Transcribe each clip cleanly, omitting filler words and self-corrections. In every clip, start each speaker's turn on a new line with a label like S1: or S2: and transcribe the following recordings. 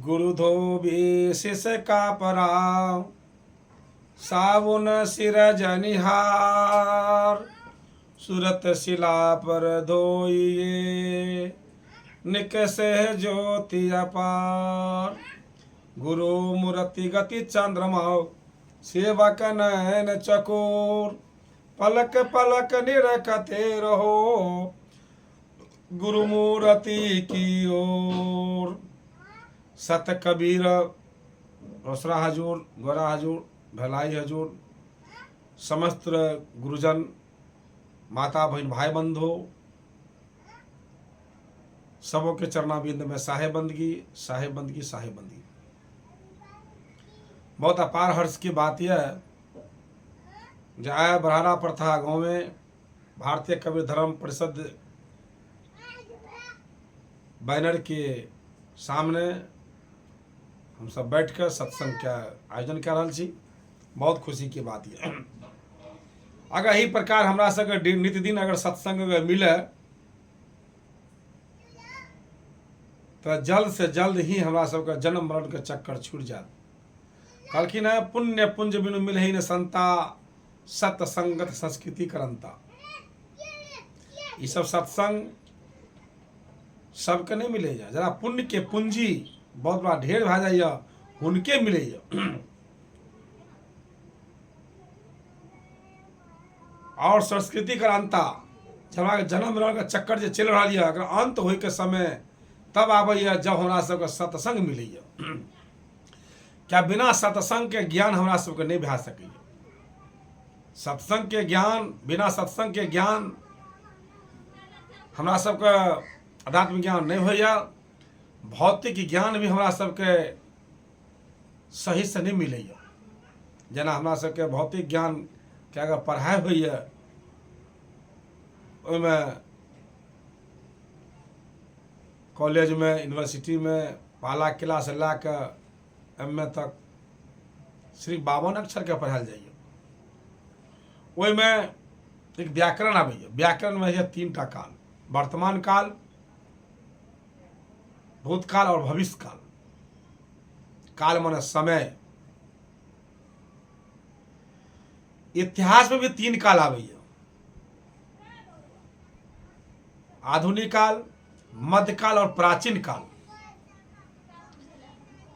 S1: गुरु धोबी शिष का पराव, साबुन सिर जनिहार। सूरत शिला पर धोइए, निकसे ज्योति अपार। गुरु मूर्ति गति चंद्रमा, सेवक नयन चकोर। पलक पलक निरखते रहो, गुरु मूर्ति की ओर। सत कबीर रोसरा हजूर, गोरा हजूर, भलाई हजूर, समस्त गुरुजन, माता बहन भाई बंधु, सबों के चरणाबिंद में साहेबंदगी साहेबंदगी साहेबंदगी। बहुत अपार हर्ष की बात यह है, जय बरहारा प्रथा गांव में भारतीय कबीर धर्म परिषद बैनर के सामने हम सब बैठकर सत्संग का आयोजन कर रहा छी। बहुत खुशी की बात है। अगर यही प्रकार हमरा सबके नित्य दिन अगर सत्संग मिले तो जल्द से जल्द ही हमरा सबके जन्म मरण के चक्कर छूट जात। कहलखिन है, पुण्य पुंज बिनु मिलहि न संता, सत संगत संस्कृति करंता। ये सब सत्संग सबके नहीं मिले। जरा पुण्य के पूंजी बहुत बड़ा ढेर भा जाइए, उनके मिले। और संस्कृति करंता, जब जन्म मरण का चक्कर जो चल रहा है, अगर अंत हो के समय तब आबैया जब हमरा सबके सत्संग मिले। क्या बिना सत्संग के ज्ञान हमरा सबके नहीं भा सके। सत्संग के ज्ञान, बिना सत्संग के ज्ञान हमरा सबके अध्यात्म ज्ञान नहीं होइया। भौतिक ज्ञान भी हमरा सबके सही से नहीं मिले। जना हमरा सबके भौतिक ज्ञान के अगर पढ़ाई होइया, ओइमें कॉलेज में, यूनिवर्सिटी में पहला क्लास से ला के एम.ए. तक सिर्फ 52 अक्षर के पढ़ाल जाइए। ओइमें एक व्याकरण आबैया। व्याकरण में है 3टा काल, वर्तमान काल, भूतकाल और भविष्य काल। काल माने समय। इतिहास में भी 3 काल आबैया, आधुनिक काल, मध्यकाल और प्राचीन काल।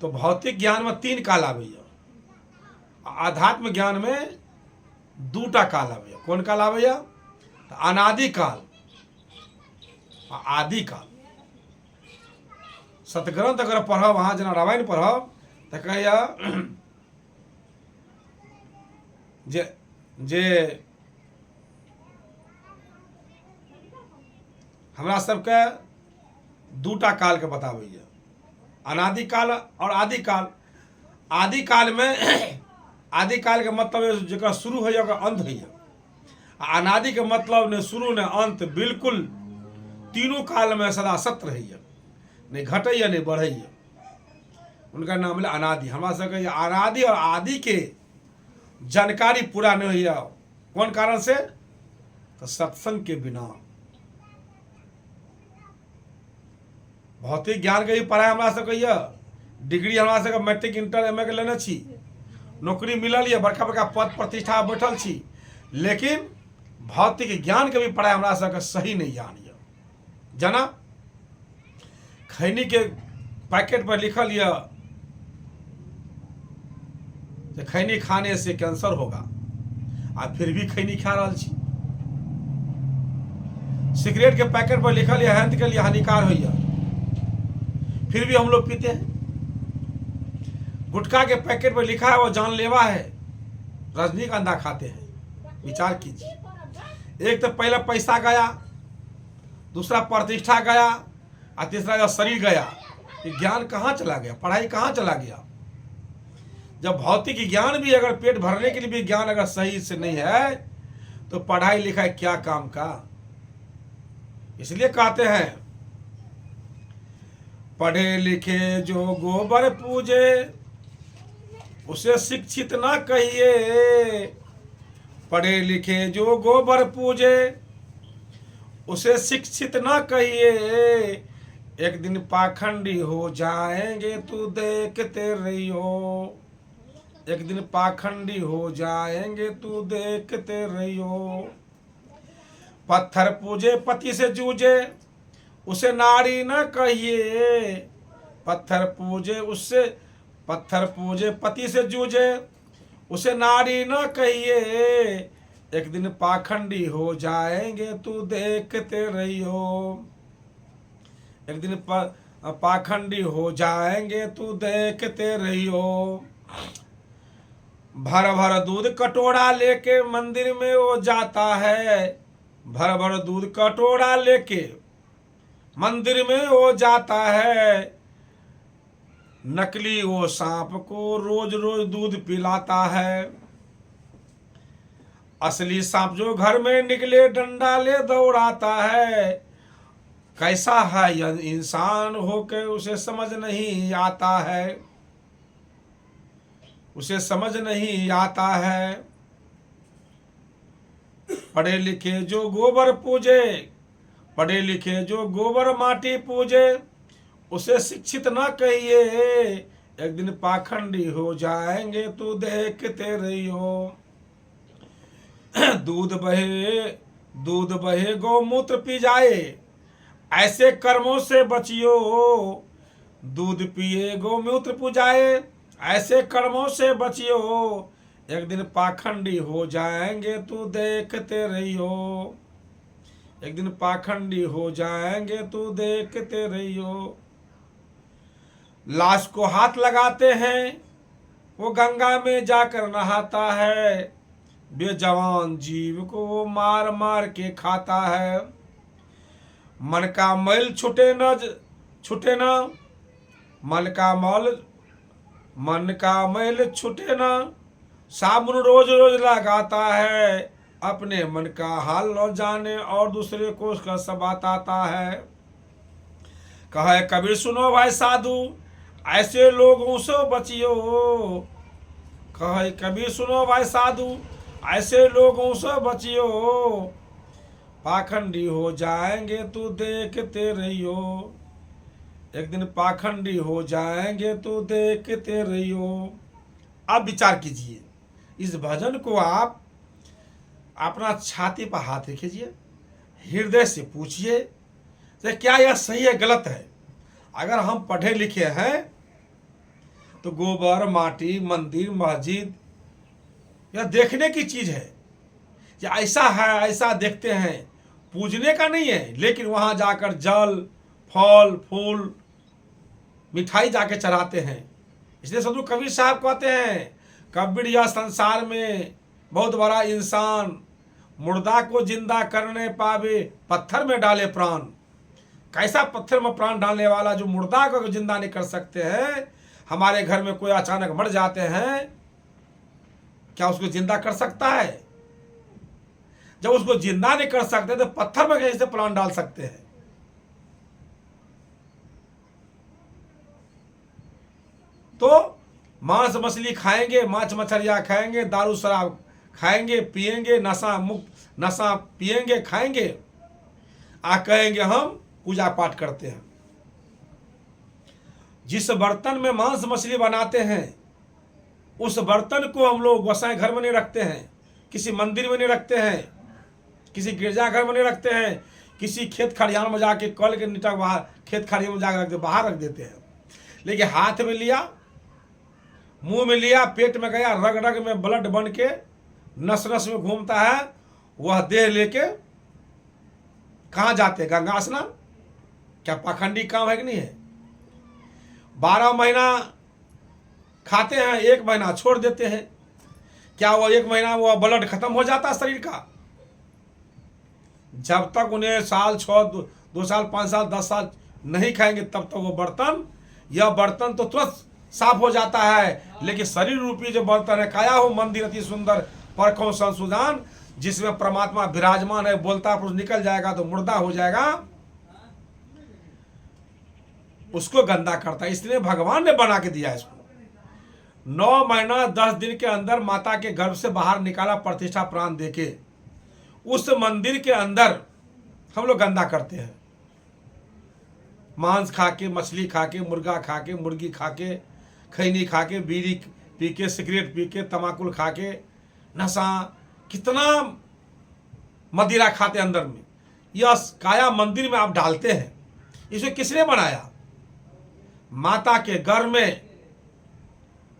S1: तो भौतिक ज्ञान में 3 काल आबैया। आध्यात्म ज्ञान में 2टा काल आबैया। कौन काल आबैया? तो अनादि काल और आदि काल। सतग्रंथ अगर पढ़ब, वहाँ जना रामायण पढ़ब तो कहैया जे हमरा सबके 2टा काल के बताबैया, अनादि काल और आदि काल। आदि काल में आदि काल के मतलब जगह शुरू होइया ओकर अंत होइया। अनादि के मतलब ने शुरू ने अंत, बिल्कुल तीनों काल में सदा सत रहिया, नहीं घटैया नहीं बढ़ैया। उनका नाम है अनादि। हमरा सबके अनादि और आदि के जानकारी पूरा नहीं होइया। कौन कारण से? तो सत्संग के बिना। भौतिक ज्ञान के भी पढ़ाई हमरा सबके डिग्री हमरा सबके मैट्रिक इंटर एम.ए. के लेने छी, नौकरी मिलल है, बड़का बड़का पद प्रतिष्ठा बैठल छी, लेकिन भौतिक ज्ञान के भी पढ़ाई हमरा सबके सही नहीं ज्ञान है। जना खैनी के पैकेट पर लिखल है कि खैनी खाने से कैंसर होगा, आ फिर भी खैनी खा रहा छी। सिगरेट के पैकेट पर लिखल है हेल्थ के लिए हानिकार होइया, फिर भी हम लोग पीते हैं। गुटखा के पैकेट पर लिखा है वो जानलेवा है, रजनीगंधा खाते हैं। विचार कीजिए। एक तो पहला पैसा गया, दूसरा प्रतिष्ठा गया, और तीसरा शरीर गया। ये ज्ञान कहाँ चला गया? पढ़ाई कहाँ चला गया? जब भौतिक ज्ञान भी अगर पेट भरने के लिए भी ज्ञान अगर सही से नहीं है, तो पढ़ाई लिखाई क्या काम का? इसलिए कहते हैं, पढ़े लिखे जो गोबर पूजे, उसे शिक्षित ना कहिए। पढ़े लिखे जो गोबर पूजे, उसे शिक्षित ना कहिए। एक दिन पाखंडी हो जाएंगे तू देखते रहियो। एक दिन पाखंडी हो जाएंगे तू देखते रहियो। पत्थर पूजे पति से जूझे उसे नारी न कहिए। पत्थर पूजे पति से जूझे उसे नारी न कहिए। एक दिन पाखंडी हो जाएंगे तू देखते रहियो। एक दिन पाखंडी हो जाएंगे तू देखते रहियो। भर भर दूध कटोरा लेके मंदिर में वो जाता है। भर भर दूध कटोरा लेके मंदिर में वो जाता है। नकली वो सांप को रोज रोज दूध पिलाता है। असली सांप जो घर में निकले डंडा ले दौड़ाता है। कैसा है यह इंसान होके उसे समझ नहीं आता है। उसे समझ नहीं आता है। पढ़े लिखे जो गोबर पूजे, पढ़े लिखे जो गोबर माटी पूजे उसे शिक्षित न कहिए। एक दिन पाखंडी हो जाएंगे तू देखते रहियो। दूध बहे गौमूत्र पी जाए ऐसे कर्मों से बचियो। दूध पिए गौमूत्र पुजाए ऐसे कर्मों से बचियो। एक दिन पाखंडी हो जाएंगे तू देखते रहियो। एक दिन पाखंडी हो जाएंगे तू देखते रहियो। लाश को हाथ लगाते हैं वो गंगा में जाकर नहाता है। बेजवान जीव को वो मार मार के खाता है। मन का मैल छूटे न मन का मैल छूटे न साबुन रोज रोज लगाता है। अपने मन का हाल न जाने और दूसरे को उसका सब बताता है। कहे कबीर सुनो भाई साधु ऐसे लोगों से बचियो। कहे कबीर सुनो भाई साधु ऐसे लोगों से बचियो। पाखंडी हो जाएंगे तू देखते रहियो। एक दिन पाखंडी हो जाएंगे तू देखते रहियो। अब विचार कीजिए, इस भजन को आप अपना छाती पर हाथ रखिए, हृदय से पूछिए कि क्या यह सही है गलत है। अगर हम पढ़े लिखे हैं तो गोबर माटी मंदिर मस्जिद यह देखने की चीज है। या ऐसा है ऐसा देखते हैं, पूजने का नहीं है। लेकिन वहां जाकर जल फल फूल मिठाई जाके चढ़ाते हैं। इसलिए सदगुरु कबीर साहब कहते हैं कबीर यह संसार में बहुत बड़ा इंसान मुर्दा को जिंदा करने पावे पत्थर में डाले प्राण। कैसा पत्थर में प्राण डालने वाला जो मुर्दा को जिंदा नहीं कर सकते हैं। हमारे घर में कोई अचानक मर जाते हैं, क्या उसको जिंदा कर सकता है? जब उसको जिंदा नहीं कर सकते तो पत्थर में कैसे प्राण डाल सकते हैं? तो मांस मछली खाएंगे, मांस मछलियां खाएंगे, दारू शराब खाएंगे पिएंगे, नशा पिएंगे खाएंगे, कहेंगे हम पूजा पाठ करते हैं। जिस बर्तन में मांस मछली बनाते हैं उस बर्तन को हम लोग गोसाई घर में नहीं रखते हैं, किसी मंदिर में नहीं रखते हैं, किसी गिरजाघर में नहीं रखते हैं, किसी खेत खलिहान में जाके कल के नीचा बाहर खेत खलिहान में जाकर बाहर रख देते हैं। लेकिन हाथ में लिया, मुंह में लिया, पेट में गया, रग रग में ब्लड बन के नस नस में घूमता है। वह देह लेके कहाँ जाते? गंगा स्नान। क्या पाखंडी काम है कि नहीं है? 12 महीना खाते हैं, 1 महीना छोड़ देते हैं। क्या वो 1 महीना वो ब्लड खत्म हो जाता है शरीर का? जब तक उन्हें साल 6 2 साल 5 साल 10 साल नहीं खाएंगे तब तक वो बर्तन तो तुरंत साफ हो जाता है। लेकिन शरीर रूपी जो बर्तन है, काया हो मंदिर अति सुंदर परखों संसुदान, जिसमें परमात्मा विराजमान है, बोलता पुरुष निकल जाएगा तो मुर्दा हो जाएगा, उसको गंदा करता है। इसलिए भगवान ने बना के दिया इसको। 9 महीना 10 दिन के अंदर माता के गर्भ से बाहर निकाला, प्रतिष्ठा प्राण देके उस मंदिर के अंदर हम लोग गंदा करते हैं। मांस खा के, मछली खा के, मुर्गा खा के, मुर्गी खा के, खैनी खा के, बीड़ी पी के, सिगरेट पी के, तमाकुल खा के, नशा, कितना मदिरा खाते अंदर में। यह काया मंदिर में आप डालते हैं। इसे किसने बनाया? माता के गर्भ में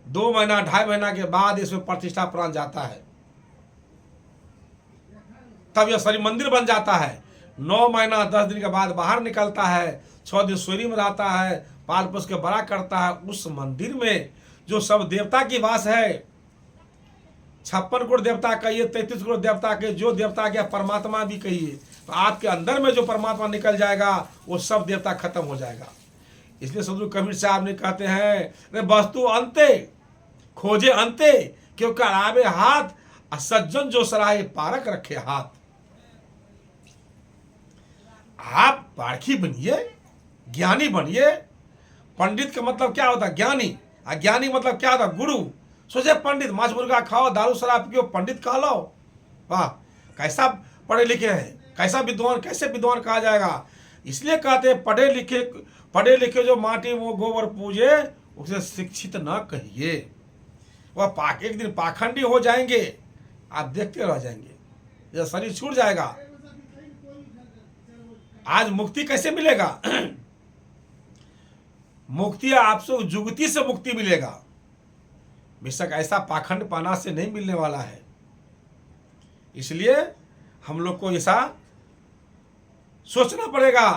S1: 2 महीना 2.5 महीना के बाद इसमें प्रतिष्ठा प्राण जाता है, तब यह शरीर मंदिर बन जाता है। 9 महीना 10 दिन के बाद बाहर निकलता है, 6 दिन सूर्य में रहता है, पाल पोस के बड़ा करता है। उस मंदिर में जो सब देवता की वास है, 56 करोड़ देवता कहिए, 33 करोड़ देवता के, जो देवता के परमात्मा भी कहिए, तो आपके अंदर में जो परमात्मा निकल जाएगा वो सब देवता खत्म हो जाएगा। इसलिए सदगुरु कबीर साहब ने कहते हैं, वस्तु अंते खोजे अंते, क्यों करावे हाथ, सज्जन जो सराहे पारक रखे हाथ। आप पारखी बनिए, ज्ञानी बनिए। पंडित का मतलब क्या होता है? ज्ञानी। अज्ञानी मतलब क्या होता? गुरु। सोचे पंडित मांस मुर्गा खाओ, दारू शराब पियो, पंडित कह लो। वाह, कैसा पढ़े लिखे हैं, कैसा विद्वान, कैसे विद्वान कहा जाएगा। इसलिए कहते हैं पढ़े लिखे जो माटी वो गोबर पूजे, उसे शिक्षित न कहिए। वह एक दिन पाखंडी हो जाएंगे, आप देखते रह जाएंगे, यह शरीर छूट जाएगा। आज मुक्ति कैसे मिलेगा? मुक्ति आपसे जुगती से मुक्ति मिलेगा, बेशक ऐसा पाखंड पाना से नहीं मिलने वाला है। इसलिए हम लोग को ऐसा सोचना पड़ेगा।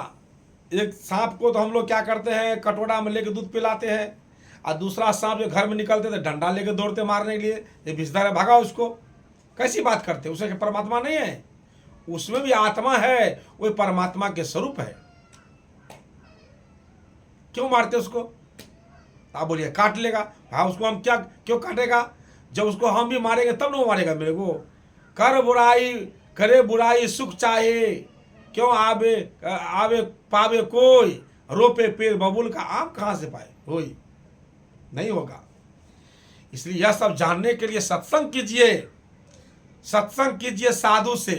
S1: एक सांप को तो हम लोग क्या करते हैं, कटोरा में लेके दूध पिलाते हैं, और दूसरा सांप जो घर में निकलते थे डंडा लेके दौड़ते मारने के लिए, ये विषधर है, भागा उसको। कैसी बात करते? उसे परमात्मा नहीं है? उसमें भी आत्मा है, वो परमात्मा के स्वरूप है। क्यों मारते उसको? आप बोलिए काट लेगा। हाँ, उसको हम क्या क्यों काटेगा? जब उसको हम भी मारेंगे तब ना वो मारेगा मेरे को। कर बुराई करे बुराई सुख चाहे, क्यों आवे आवे पावे कोई, रोपे पेड़ बबूल का आम कहाँ से पाए कोई, नहीं होगा। इसलिए यह सब जानने के लिए सत्संग कीजिए, सत्संग कीजिए साधु से।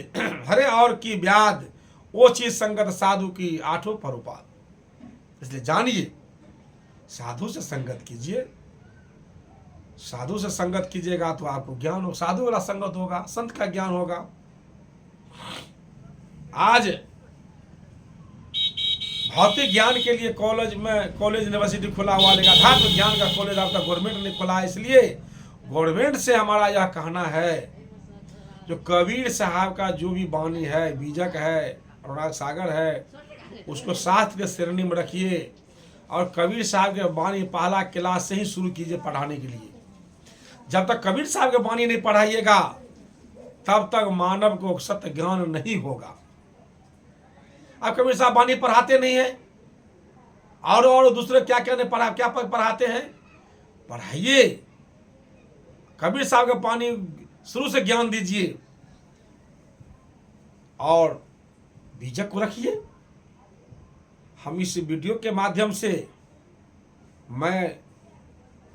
S1: हरे और की ब्याद ओछी संगत साधु की आठों परुपात। इसलिए जानिए, साधु से संगत कीजिए। साधु से संगत कीजिएगा तो आपको ज्ञान हो, साधु वाला संगत होगा, संत का ज्ञान होगा। आज भौतिक ज्ञान के लिए कॉलेज यूनिवर्सिटी खुला हुआ, लेकिन अध्यात्म ज्ञान का कॉलेज अब तक गवर्नमेंट ने खोला है। इसलिए गवर्नमेंट से हमारा यह कहना है, जो कबीर साहब का जो भी वाणी है, बीजक है, अनुराग सागर है, उसको शास्त्र के श्रेणी में रखिए। और कबीर साहब के वाणी पहला क्लास से ही शुरू कीजिए पढ़ाने के लिए। जब तक कबीर साहब के वाणी नहीं पढ़ाइएगा, तब तक मानव को सत्य ज्ञान नहीं होगा। आप कबीर साहब वाणी पढ़ाते नहीं है, और दूसरे क्या पढ़ाते हैं? पढ़ाइए। कबीर साहब के वाणी शुरू से ज्ञान दीजिए, और बीजक को रखिए। हम इस वीडियो के माध्यम से मैं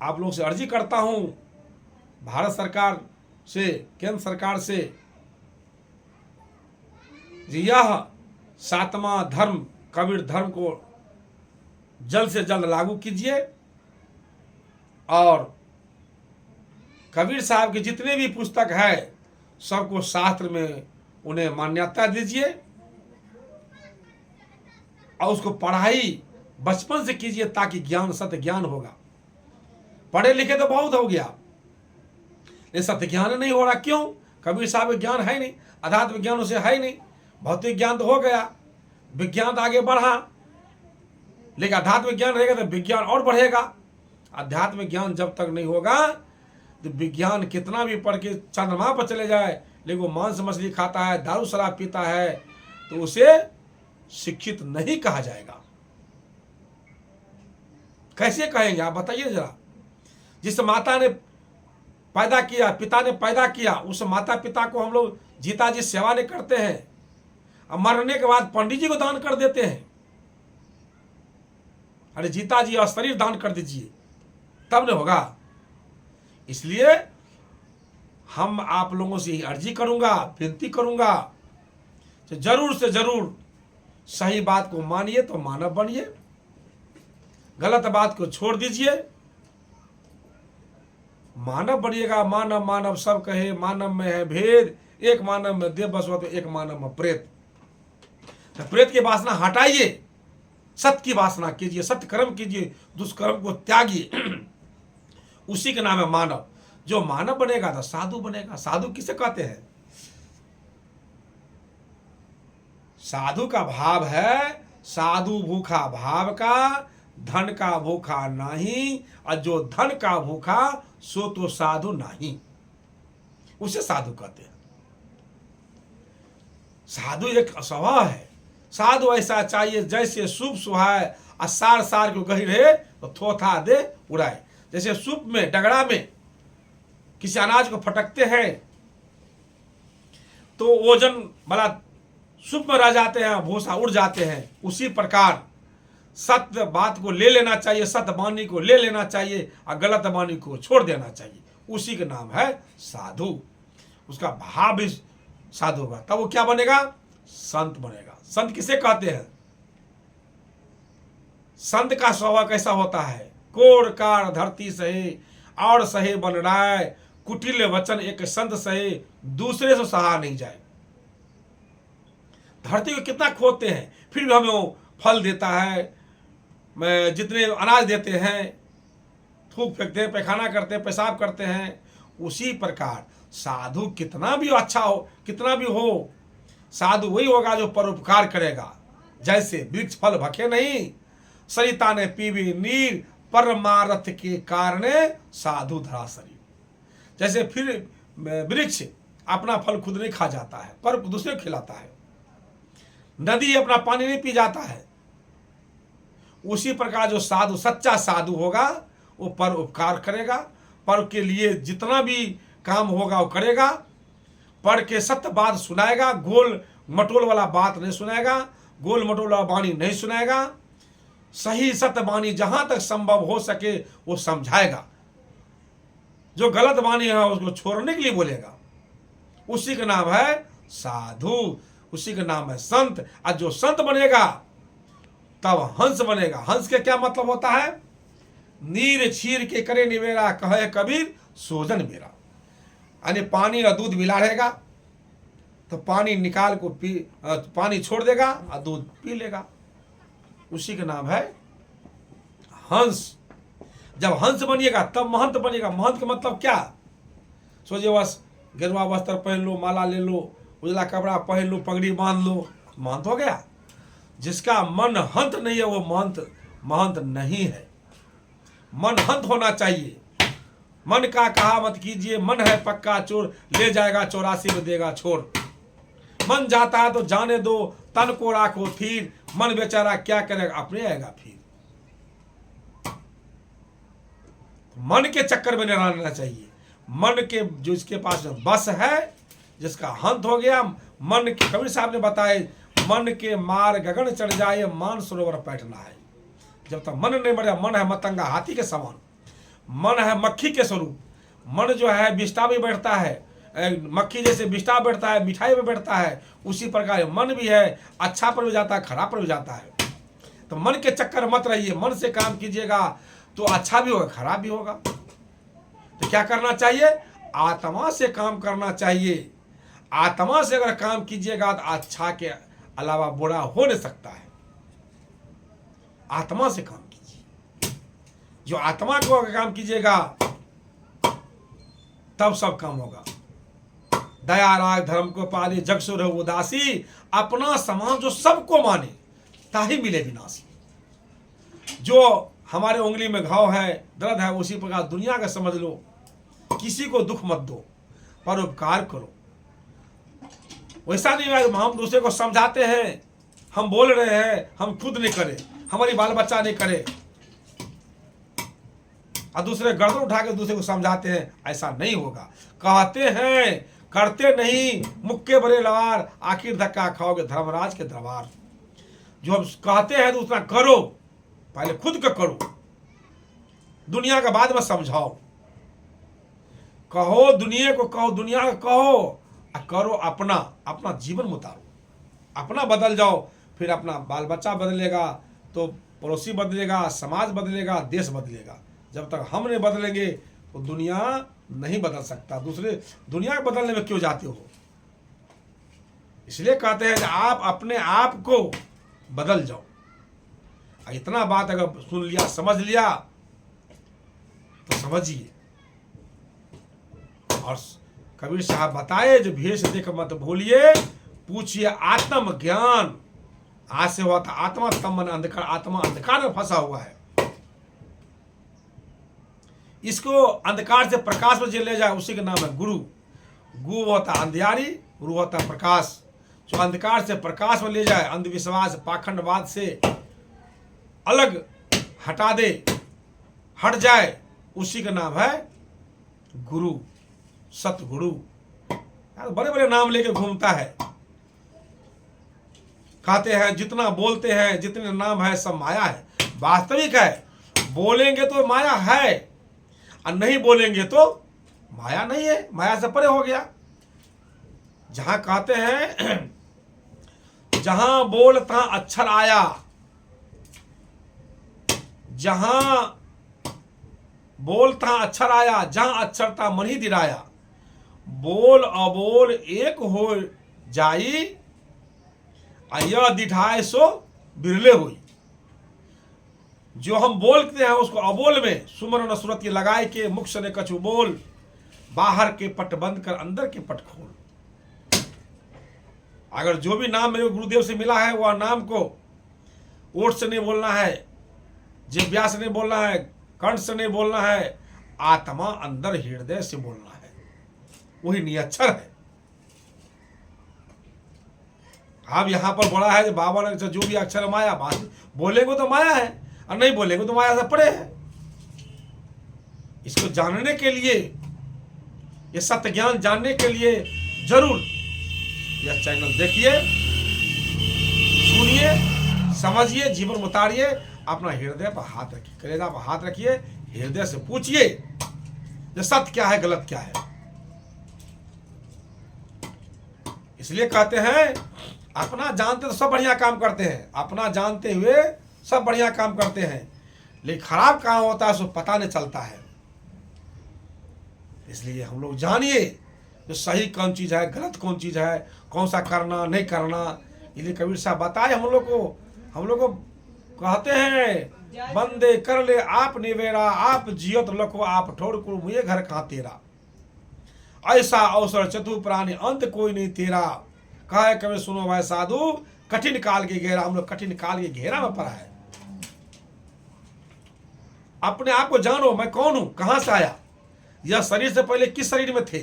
S1: आप लोगों से अर्जी करता हूं, भारत सरकार से, केंद्र सरकार से, यह 7वां धर्म कबीर धर्म को जल्द से जल्द लागू कीजिए। और कबीर साहब के जितने भी पुस्तक है सबको शास्त्र में उन्हें मान्यता दीजिए, और उसको पढ़ाई बचपन से कीजिए, ताकि ज्ञान सत्य ज्ञान होगा। पढ़े लिखे तो बहुत हो गया, ये सत्य ज्ञान नहीं हो रहा। क्यों? कबीर साहब ज्ञान है नहीं, अध्यात्म ज्ञान उसे है नहीं। भौतिक ज्ञान तो हो गया, विज्ञान तो आगे बढ़ा, लेकिन अध्यात्म ज्ञान रहेगा तो विज्ञान और बढ़ेगा। अध्यात्म ज्ञान जब तक नहीं होगा तो विज्ञान कितना भी पढ़ के चंद्रमा पर चले जाए, लेकिन वो मांस मछली खाता है, दारू शराब पीता है, तो उसे शिक्षित नहीं कहा जाएगा। कैसे कहेंगे आप बताइए जरा? जिस माता ने पैदा किया, पिता ने पैदा किया, उस माता पिता को हम लोग जीता जी सेवा नहीं करते हैं, अब मरने के बाद पंडित जी को दान कर देते हैं। अरे जीता जी और शरीर दान कर दीजिए, तब नहीं होगा। इसलिए हम आप लोगों से अर्जी करूंगा, विनती करूंगा, तो जरूर से जरूर सही बात को मानिए तो मानव बनिए, गलत बात को छोड़ दीजिए, मानव बनिएगा। मानव मानव सब कहे, मानव में है भेद, एक मानव में देव बसवा तो एक मानव में प्रेत। तो प्रेत की वासना हटाइए, सत्य की वासना कीजिए, सत्य कर्म कीजिए, दुष्कर्म को त्यागिए। उसी के नाम है मानव। जो मानव बनेगा तो साधु बनेगा। साधु किसे कहते हैं? साधु का भाव है साधु भूखा भाव का, धन का भूखा नहीं, और जो धन का भूखा सो तो साधु नहीं, उसे साधु कहते हैं। साधु एक स्वभाव है। साधु ऐसा चाहिए जैसे सूप सुहाए और सार सार को गही रहे तो थोथा दे उड़ाए। जैसे सूप में, डगड़ा में किसी अनाज को फटकते हैं तो ओजन वाला सूप में रह जाते हैं, भूसा उड़ जाते हैं। उसी प्रकार सत्य बात को ले लेना चाहिए, सत्य वाणी को ले लेना चाहिए और गलत वाणी को छोड़ देना चाहिए। उसी का नाम है साधु। उसका भाव भी साधु होगा, तब वो क्या बनेगा? संत बनेगा। संत किसे कहते हैं? संत का स्वभाव कैसा होता है? कोड़ कार धरती सहे और सहे बन राय, कुटिल वचन एक संत सहे, दूसरे से सहा नहीं जाए। धरती को कितना खोदते हैं फिर भी हमें वो फल देता है। जितने अनाज देते हैं, थूक फेंकते हैं, पैखाना करते हैं, पेशाब करते हैं। उसी प्रकार साधु कितना भी अच्छा हो, कितना भी हो, साधु वही होगा जो परोपकार करेगा। जैसे वृक्ष फल भखे नहीं, सरिता ने पीवी नीर, परमारथ के कारण साधु धरा शरीर। जैसे फिर वृक्ष अपना फल खुद नहीं खा जाता है पर दूसरे को खिलाता है, नदी अपना पानी नहीं पी जाता है। उसी प्रकार जो साधु, सच्चा साधु होगा वो पर उपकार करेगा, पर के लिए जितना भी काम होगा वो करेगा, पढ़ के सत्य बात सुनाएगा, गोल मटोल वाला बात नहीं सुनाएगा, गोल मटोल वाला वाणी नहीं सुनाएगा। सही सत्य वाणी जहां तक संभव हो सके वो समझाएगा। जो गलत वाणी है उसको छोड़ने के लिए बोलेगा। उसी का नाम है साधु, उसी का नाम है संत। और जो संत बनेगा तब हंस बनेगा। हंस के क्या मतलब होता है? नीर छीर के करे निवेरा, कहे कबीर सोजन मेरा। यानी पानी और दूध मिला रहेगा तो पानी निकाल को पानी छोड़ देगा और दूध पी लेगा। उसी का नाम है हंस। जब हंस बनिएगा तब महंत बनिएगा। महंत का मतलब क्या? सोचिए बस गेरुआ वस्त्र पहन लो, माला ले लो, उजला कपड़ा पहन लो, पगड़ी बांध लो, महंत हो गया। जिसका मन हंत नहीं है वो महंत नहीं है। मन हंत होना चाहिए। मन का कहा मत कीजिए, मन है पक्का चोर, ले जाएगा 84 में देगा छोड़। मन जाता है तो जाने दो, तन को राखो फिर, मन बेचारा क्या करेगा अपने आएगा फिर। मन के चक्कर में नहीं रहना चाहिए। मन के जो इसके पास बस है, जिसका हंत हो गया मन के, कबीर साहब ने बताए, मन के मार गगन चढ़ जाए, मान सरोवर बैठना है। जब तक मन नहीं बढ़ेगा, मन है मतंगा हाथी के समान, मन है मक्खी के स्वरूप। मन जो है बिष्टा भी बैठता है, मक्खी जैसे बिष्टा बैठता है, मिठाई में बैठता है, उसी प्रकार मन भी है, अच्छा पर भी जाता है, खराब पर भी जाता है। तो मन के चक्कर मत रहिए। मन से काम कीजिएगा तो अच्छा भी होगा, खराब भी होगा। तो क्या करना चाहिए? आत्मा से काम करना चाहिए। आत्मा से अगर काम कीजिएगा तो अच्छा के अलावा बुरा हो नहीं सकता है। आत्मा से काम कीजिए। जो आत्मा को अगर काम कीजिएगा तब सब काम होगा। दया राग धर्म को पाले, जग सो रहो उदासी, अपना समान जो सबको माने, ताही मिले विनाशी। जो हमारे उंगली में घाव है, दर्द है, उसी प्रकार दुनिया का समझ लो। किसी को दुख मत दो, परोपकार करो। वैसा नहीं है हम दूसरे को समझाते हैं, हम बोल रहे हैं, हम खुद नहीं करें, हमारी बाल बच्चा नहीं करे, और दूसरे गर्दन उठा के दूसरे को समझाते हैं। ऐसा नहीं होगा। कहते हैं करते नहीं, मुक्के बड़े लवार, आखिर धक्का खाओगे धर्मराज के दरबार। जो हम कहते हैं दूसरा करो, पहले खुद का करो, दुनिया का बाद में समझाओ। कहो दुनिया को, कहो दुनिया को, कहो करो अपना। अपना जीवन उतारो, अपना बदल जाओ, फिर अपना बाल बच्चा बदलेगा तो पड़ोसी बदलेगा, समाज बदलेगा, देश बदलेगा। जब तक हम नहीं बदलेंगे तो दुनिया नहीं बदल सकता। दूसरे दुनिया को बदलने में क्यों जाते हो? इसलिए कहते हैं कि आप अपने आप को बदल जाओ। इतना बात अगर सुन लिया, समझ लिया तो समझिए। और कबीर साहब बताए, जो भेष देख मत भूलिए, पूछिए आत्म ज्ञान। आज से हुआ था आत्मा तम मन अंधकार, आत्मा अंधकार में फंसा हुआ है। इसको अंधकार से प्रकाश में जो ले जाए उसी का नाम है गुरु। गुरु होता अंधियारी, गुरु होता प्रकाश। जो अंधकार से प्रकाश में ले जाए, अंधविश्वास पाखंडवाद से अलग हटा दे, हट जाए, उसी का नाम है गुरु, सतगुरु। बड़े बड़े नाम लेके घूमता है। कहते हैं जितना बोलते हैं, जितने नाम है सब माया है। वास्तविक है, बोलेंगे तो माया है और नहीं बोलेंगे तो माया नहीं है, माया से परे हो गया। जहां कहते हैं जहां बोल तहां अक्षर आया, जहां बोल तहां अक्षर आया, जहां अक्षर था मन ही दिराया। बोल अबोल एक हो जाई, यह दिठाए सो बिरले हुई। जो हम बोलते हैं उसको अबोल में सुमरन सूरत की लगाए के, मुख से ने कछु बोल, बाहर के पट बंद कर अंदर के पट खोल। अगर जो भी नाम मेरे गुरुदेव से मिला है वह नाम को ओठ से नहीं बोलना है, जिह्वा से नहीं बोलना है, कंठ से नहीं बोलना है, आत्मा अंदर हृदय से बोलना है। वही नियक्षर है। अब यहां पर बोला है कि बाबा ने जो भी अक्षर माया, बात बोलेंगे तो माया है और नहीं बोलेंगे तो माया से परे है। इसको जानने के लिए, ये सत्य ज्ञान जानने के लिए जरूर यह चैनल देखिए, सुनिए, समझिए, जीवन में उतारिए। अपना हृदय पर हाथ रखिए, कलेजा पर हाथ रखिए, हृदय से पूछिए ये सत्य क्या है, गलत क्या है। इसलिए कहते हैं अपना जानते तो सब बढ़िया काम करते हैं, अपना जानते हुए सब बढ़िया काम करते हैं, लेकिन खराब काम होता है उसको पता नहीं चलता है। इसलिए हम लोग जानिए जो सही कौन चीज है, गलत कौन चीज है, कौन सा करना नहीं करना। इसलिए कबीर साहब बताए हम लोग को कहते हैं बंदे कर ले आप निवेरा, आप जियत लखो आप ठोर को मुझे घर कहाँ तेरा। ऐसा अवसर चतु प्राणी अंत कोई नहीं तेरा। कहे कबीर सुनो भाई साधु, कठिन काल के घेरा, हम लोग कठिन काल के घेरा में पड़ा है। अपने आप को जानो, मैं कौन हूं, कहां से आया, यह शरीर से पहले किस शरीर में थे,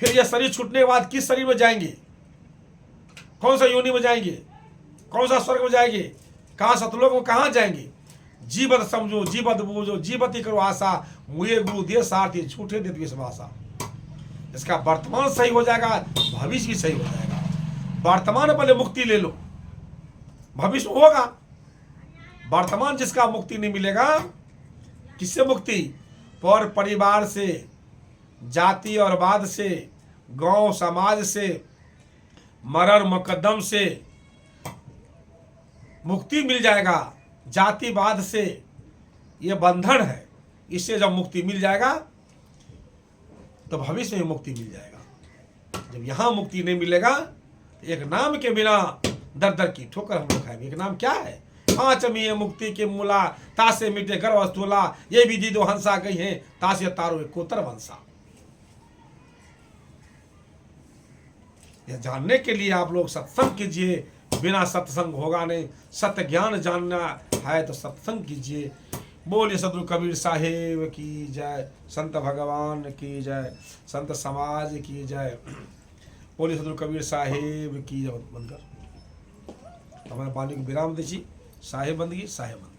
S1: फिर यह शरीर छूटने के बाद किस शरीर में जाएंगे, कौन सा योनि में जाएंगे, कौन सा स्वर्ग में जाएंगे, कहां सतलोक में कहां जाएंगे। जीवत समझो, जीवत बूझो, जीवती करो आशा, मुझे गुरु दे सारथी झूठे दे विश्वासा। इसका वर्तमान सही हो जाएगा, भविष्य भी सही हो जाएगा। वर्तमान पहले मुक्ति ले लो, भविष्य होगा। वर्तमान जिसका मुक्ति नहीं मिलेगा, किससे मुक्ति, पर परिवार से, जाति और वाद से, गांव समाज से, मरण मुकद्दम से मुक्ति मिल जाएगा। जातिवाद से ये बंधन है, इससे जब मुक्ति मिल जाएगा तो भविष्य में मुक्ति मिल जाएगा। जब यहां मुक्ति नहीं मिलेगा तो एक नाम के बिना दर दर की ठोकर हम लोग खाएंगे। एक नाम क्या है, पांच मी मुक्ति के मूला, तासे मिटे गर्व स्थूला, ये विधि दो हंसा गई है, तासे तारो एक कोतर वंशा। यह जानने के लिए आप लोग सत्संग कीजिए, बिना सत्संग होगा नहीं। सत्य ज्ञान जानना है तो सत्संग कीजिए। बोलिए सदगुरु कबीर साहेब की जय, संत भगवान की जय, संत समाज की जय। बोलिए सदगुरु कबीर साहेब की जय। बंद कर, हमारे पानी को विराम दीजिए। साहेब बंदगी, साहेब बंद।